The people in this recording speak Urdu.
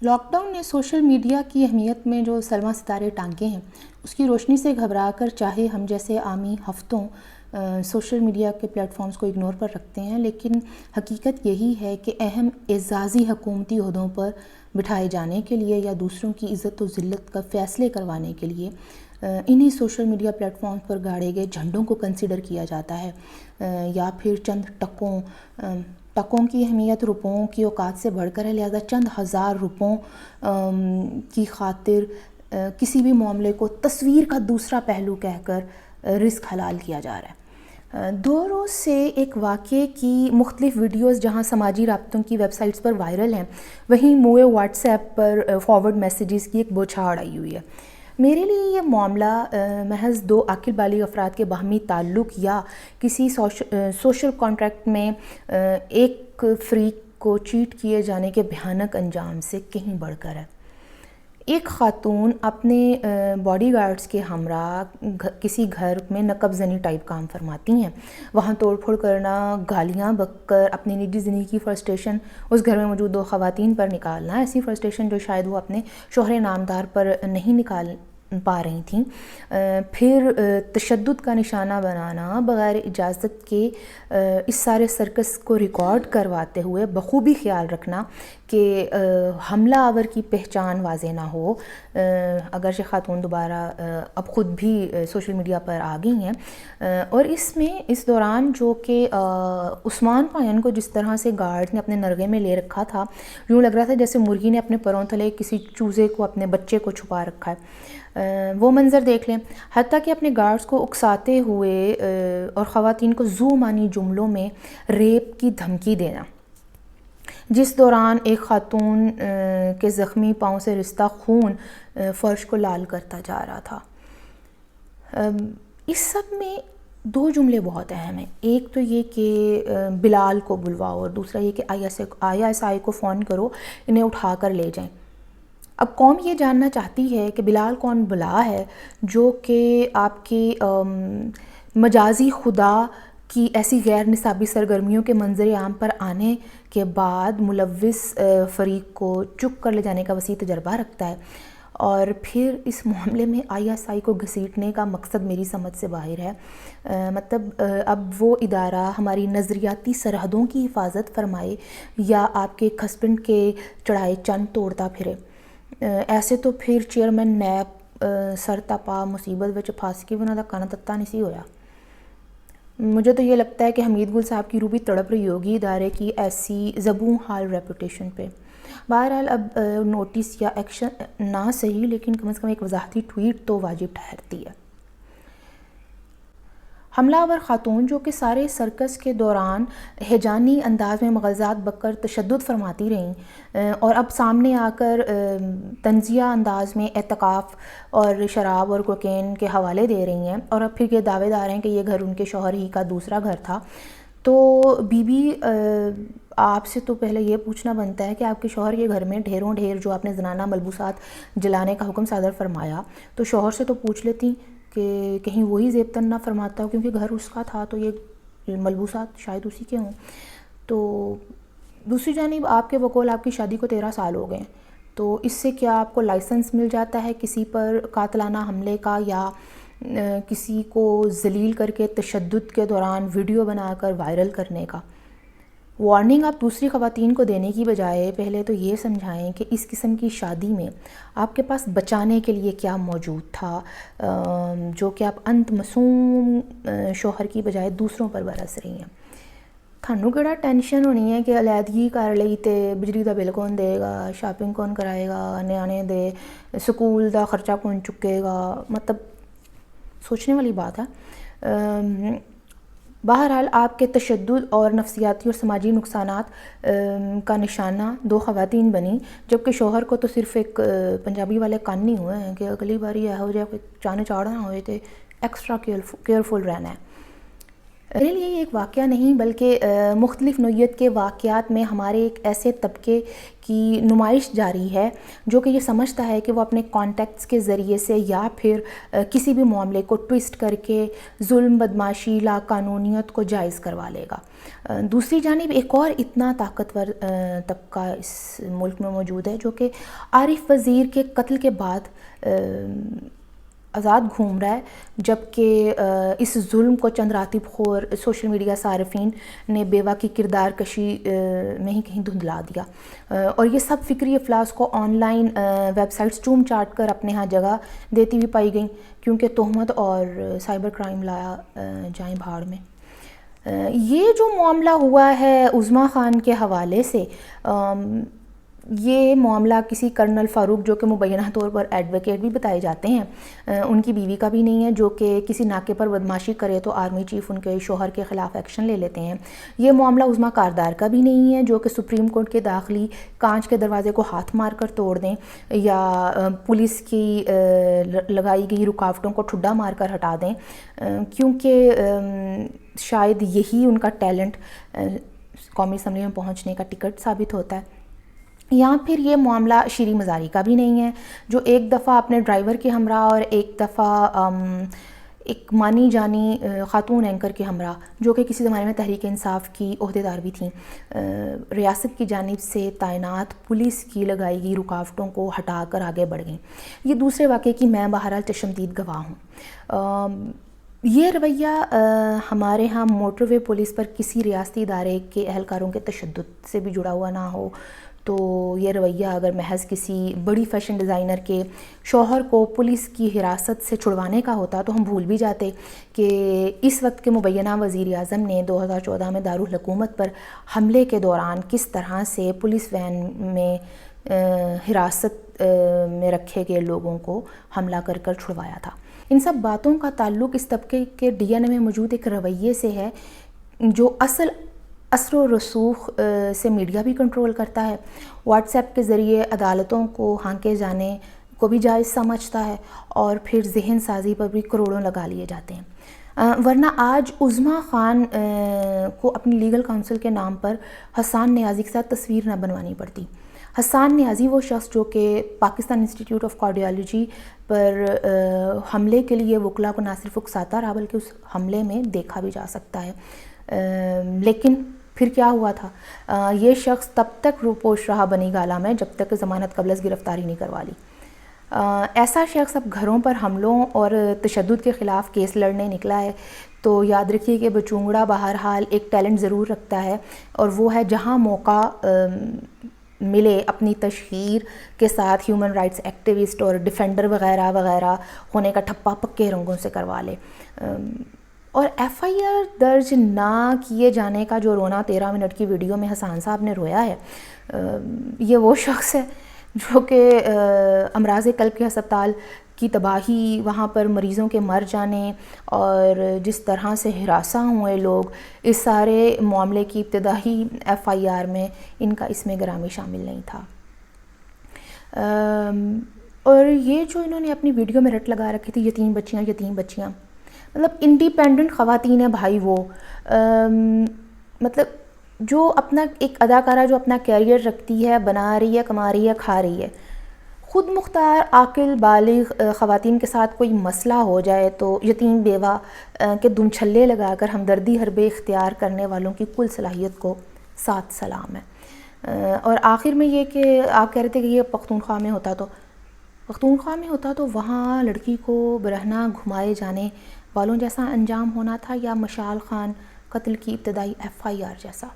لاک ڈاؤن نے سوشل میڈیا کی اہمیت میں جو سلما ستارے ٹانکے ہیں اس کی روشنی سے گھبرا کر چاہے ہم جیسے عامی ہفتوں سوشل میڈیا کے پلیٹ فارمز کو اگنور پر رکھتے ہیں، لیکن حقیقت یہی ہے کہ اہم اعزازی حکومتی عہدوں پر بٹھائے جانے کے لیے یا دوسروں کی عزت و ذلت کا فیصلے کروانے کے لیے انہی سوشل میڈیا پلیٹ فارمز پر گاڑے گئے جھنڈوں کو کنسیڈر کیا جاتا ہے، یا پھر چند ٹکوں کی اہمیت روپوں کی اوقات سے بڑھ کر ہے، لہذا چند ہزار روپوں کی خاطر کسی بھی معاملے کو تصویر کا دوسرا پہلو کہہ کر رزق حلال کیا جا رہا ہے۔ 2 روز سے ایک واقعے کی مختلف ویڈیوز جہاں سماجی رابطوں کی ویب سائٹس پر وائرل ہیں، وہیں موئے واٹس ایپ پر فارورڈ میسیجز کی ایک بوچھاڑ آئی ہوئی ہے۔ میرے لیے یہ معاملہ محض 2 عاقل بالغ افراد کے باہمی تعلق یا کسی سوشل کانٹریکٹ میں ایک فریق کو چیٹ کیے جانے کے بھیانک انجام سے کہیں بڑھ کر ہے۔ ایک خاتون اپنے باڈی گارڈز کے ہمراہ کسی گھر میں نقب زنی ٹائپ کام فرماتی ہیں، وہاں توڑ پھوڑ کرنا، گالیاں بک کر اپنی نجی زندگی کی فرسٹریشن اس گھر میں موجود 2 خواتین پر نکالنا، ایسی فرسٹریشن جو شاید وہ اپنے شوہر نامدار پر نہیں نکال پا رہی تھیں، پھر تشدد کا نشانہ بنانا، بغیر اجازت کے اس سارے سرکس کو ریکارڈ کرواتے ہوئے بخوبی خیال رکھنا کہ حملہ آور کی پہچان واضح نہ ہو۔ اگرچہ خاتون دوبارہ اب خود بھی سوشل میڈیا پر آ گئی ہیں، اور اس دوران جو کہ عثمان پائن کو جس طرح سے گارڈ نے اپنے نرغے میں لے رکھا تھا، یوں لگ رہا تھا جیسے مرغی نے اپنے پروں تلے کسی چوزے کو، اپنے بچے کو چھپا رکھا ہے۔ وہ منظر دیکھ لیں، حتیٰ کہ اپنے گارڈز کو اکساتے ہوئے اور خواتین کو ذو معنی جملوں میں ریپ کی دھمکی دینا، جس دوران ایک خاتون کے زخمی پاؤں سے رستا خون فرش کو لال کرتا جا رہا تھا۔ اس سب میں 2 جملے بہت اہم ہیں، ایک تو یہ کہ بلال کو بلواؤ، اور دوسرا یہ کہ ISI کو فون کرو، انہیں اٹھا کر لے جائیں۔ اب قوم یہ جاننا چاہتی ہے کہ بلال کون بلا ہے جو کہ آپ کی مجازی خدا کی ایسی غیر نصابی سرگرمیوں کے منظر عام پر آنے کے بعد ملوث فریق کو چک کر لے جانے کا وسیع تجربہ رکھتا ہے، اور پھر اس معاملے میں ISI کو گھسیٹنے کا مقصد میری سمجھ سے باہر ہے۔ مطلب اب وہ ادارہ ہماری نظریاتی سرحدوں کی حفاظت فرمائے یا آپ کے ایک ہسبینڈ کے چڑھائے چند توڑتا پھرے، ایسے تو پھر چیئرمین نیب سر تپا مصیبت وچ پھس کے انہاں دا کن تتا نہیں سی ہویا۔ مجھے تو یہ لگتا ہے کہ حمید گل صاحب کی روح بھی تڑپ رہی ہوگی ادارے کی ایسی زبوں حال ریپوٹیشن پہ۔ بہرحال اب نوٹس یا ایکشن نہ صحیح، لیکن کم از کم ایک وضاحتی ٹویٹ تو واجب ٹھہرتی ہے۔ حملہ آور خاتون جو کہ سارے سرکس کے دوران ہیجانی انداز میں مغالطات بک کر تشدد فرماتی رہیں، اور اب سامنے آ کر طنزیہ انداز میں اعتکاف اور شراب اور کوکین کے حوالے دے رہی ہیں، اور اب پھر یہ دعوے دار ہیں کہ یہ گھر ان کے شوہر ہی کا دوسرا گھر تھا، تو بی آپ سے تو پہلے یہ پوچھنا بنتا ہے کہ آپ کے شوہر کے گھر میں ڈھیروں ڈھیر جو آپ نے زنانہ ملبوسات جلانے کا حکم صادر فرمایا، تو شوہر سے تو پوچھ لیتی کہ کہیں وہی زیب تن نہ فرماتا ہو، کیونکہ گھر اس کا تھا تو یہ ملبوسات شاید اسی کے ہوں۔ تو دوسری جانب آپ کے بقول آپ کی شادی کو 13 سال ہو گئے، تو اس سے کیا آپ کو لائسنس مل جاتا ہے کسی پر قاتلانہ حملے کا، یا کسی کو ذلیل کر کے تشدد کے دوران ویڈیو بنا کر وائرل کرنے کا؟ وارننگ آپ دوسری خواتین کو دینے کی بجائے پہلے تو یہ سمجھائیں کہ اس قسم کی شادی میں آپ کے پاس بچانے کے لیے کیا موجود تھا، جو کہ آپ انت معصوم شوہر کی بجائے دوسروں پر برس رہی ہیں۔ تھانوں کیڑا ٹینشن ہونی ہے کہ علیحدگی کر لئی تے بجلی دا بل کون دے گا، شاپنگ کون کرائے گا، نیانے دے سکول دا خرچہ کون چکے گا، مطلب سوچنے والی بات ہے۔ بہرحال آپ کے تشدد اور نفسیاتی اور سماجی نقصانات کا نشانہ 2 خواتین بنی، جبکہ شوہر کو تو صرف ایک پنجابی والے کان نہیں ہوئے ہیں کہ اگلی باری یہو جہا کوئی چانے چاڑنا ہوئے تو ایکسٹرا کیئرفل رہنا ہے۔ میرے لیے یہ ایک واقعہ نہیں بلکہ مختلف نوعیت کے واقعات میں ہمارے ایک ایسے طبقے کی نمائش جاری ہے جو کہ یہ سمجھتا ہے کہ وہ اپنے کانٹیکٹس کے ذریعے سے یا پھر کسی بھی معاملے کو ٹویسٹ کر کے ظلم، بدماشی، لا قانونیت کو جائز کروا لے گا۔ دوسری جانب ایک اور اتنا طاقتور طبقہ اس ملک میں موجود ہے جو کہ عارف وزیر کے قتل کے بعد آزاد گھوم رہا ہے، جبکہ اس ظلم کو چند راتب خور سوشل میڈیا صارفین نے بیوہ کی کردار کشی میں ہی کہیں دھندلا دیا، اور یہ سب فکری افلاس کو آن لائن ویب سائٹس چوم چاٹ کر اپنے ہاں جگہ دیتی ہوئی پائی گئیں، کیونکہ تہمت اور سائبر کرائم لایا جائیں بھاڑ میں۔ یہ جو معاملہ ہوا ہے عظمیٰ خان کے حوالے سے، یہ معاملہ کسی کرنل فاروق جو کہ مبینہ طور پر ایڈوکیٹ بھی بتائے جاتے ہیں، ان کی بیوی کا بھی نہیں ہے، جو کہ کسی ناکے پر بدماشی کرے تو آرمی چیف ان کے شوہر کے خلاف ایکشن لے لیتے ہیں۔ یہ معاملہ عظمیٰ کاردار کا بھی نہیں ہے جو کہ سپریم کورٹ کے داخلی کانچ کے دروازے کو ہاتھ مار کر توڑ دیں یا پولیس کی لگائی گئی رکاوٹوں کو ٹھڈا مار کر ہٹا دیں، کیونکہ شاید یہی ان کا ٹیلنٹ قومی اسمبلی میں پہنچنے کا ٹکٹ ثابت ہوتا ہے۔ یا پھر یہ معاملہ شیریں مزاری کا بھی نہیں ہے جو ایک دفعہ اپنے ڈرائیور کے ہمراہ اور ایک دفعہ ایک مانی جانی خاتون اینکر کے ہمراہ جو کہ کسی زمانے میں تحریک انصاف کی عہدیدار بھی تھیں، ریاست کی جانب سے تعینات پولیس کی لگائی گئی رکاوٹوں کو ہٹا کر آگے بڑھ گئیں۔ یہ دوسرے واقعے کی میں بہرحال چشمدید گواہ ہوں۔ یہ رویہ ہمارے ہاں موٹر وے پولیس پر کسی ریاستی ادارے کے اہلکاروں کے تشدد سے بھی جڑا ہوا نہ ہو، تو یہ رویہ اگر محض کسی بڑی فیشن ڈیزائنر کے شوہر کو پولیس کی حراست سے چھڑوانے کا ہوتا تو ہم بھول بھی جاتے کہ اس وقت کے مبینہ وزیر اعظم نے 2014 میں دارالحکومت پر حملے کے دوران کس طرح سے پولیس وین میں حراست میں رکھے گئے لوگوں کو حملہ کر کر چھڑوایا تھا۔ ان سب باتوں کا تعلق اس طبقے کے ڈی این اے میں موجود ایک رویے سے ہے جو اثر و رسوخ سے میڈیا بھی کنٹرول کرتا ہے، واٹس ایپ کے ذریعے عدالتوں کو ہانکے جانے کو بھی جائز سمجھتا ہے، اور پھر ذہن سازی پر بھی کروڑوں لگا لیے جاتے ہیں۔ ورنہ آج عظمیٰ خان کو اپنی لیگل کاؤنسل کے نام پر حسان نیازی کے ساتھ تصویر نہ بنوانی پڑتی۔ حسان نیازی وہ شخص جو کہ پاکستان انسٹیٹیوٹ آف کارڈیالوجی پر حملے کے لیے وکلا کو نہ صرف اکساتا رہا بلکہ اس حملے میں دیکھا بھی جا سکتا ہے، لیکن پھر کیا ہوا تھا؟ یہ شخص تب تک روپوش رہا بنی گالہ میں جب تک ضمانت قبل از گرفتاری نہیں کروا لی۔ ایسا شخص اب گھروں پر حملوں اور تشدد کے خلاف کیس لڑنے نکلا ہے تو یاد رکھیے کہ بچونگڑا بہرحال ایک ٹیلنٹ ضرور رکھتا ہے، اور وہ ہے جہاں موقع ملے اپنی تشہیر کے ساتھ ہیومن رائٹس ایکٹیوسٹ اور ڈیفینڈر وغیرہ وغیرہ ہونے کا ٹھپا پکے رنگوں سے کروا لے۔ اور ایف آئی آر درج نہ کیے جانے کا جو رونا 13 منٹ کی ویڈیو میں حسان صاحب نے رویا ہے، یہ وہ شخص ہے جو کہ امراض قلب کے ہسپتال کی تباہی، وہاں پر مریضوں کے مر جانے اور جس طرح سے ہراساں ہوئے لوگ، اس سارے معاملے کی ابتدائی ایف آئی آر میں ان کا اسم گرامی شامل نہیں تھا۔ اور یہ جو انہوں نے اپنی ویڈیو میں رٹ لگا رکھی تھی یتیم بچیاں، مطلب انڈیپینڈنٹ خواتین ہیں بھائی، وہ مطلب جو اپنا ایک اداکارہ جو اپنا کیریئر رکھتی ہے، بنا رہی ہے، کما رہی ہے، کھا رہی ہے، خود مختار عاقل بالغ خواتین کے ساتھ کوئی مسئلہ ہو جائے تو یتیم بیوہ کے دم چھلے لگا کر ہمدردی حربے اختیار کرنے والوں کی کل صلاحیت کو ساتھ سلام ہے۔ اور آخر میں یہ کہ آپ کہہ رہے تھے کہ یہ پختونخوا میں ہوتا تو وہاں لڑکی کو برہنہ گھمائے جانے والوں جیسا انجام ہونا تھا یا مشال خان قتل کی ابتدائی ایف آئی آر جیسا۔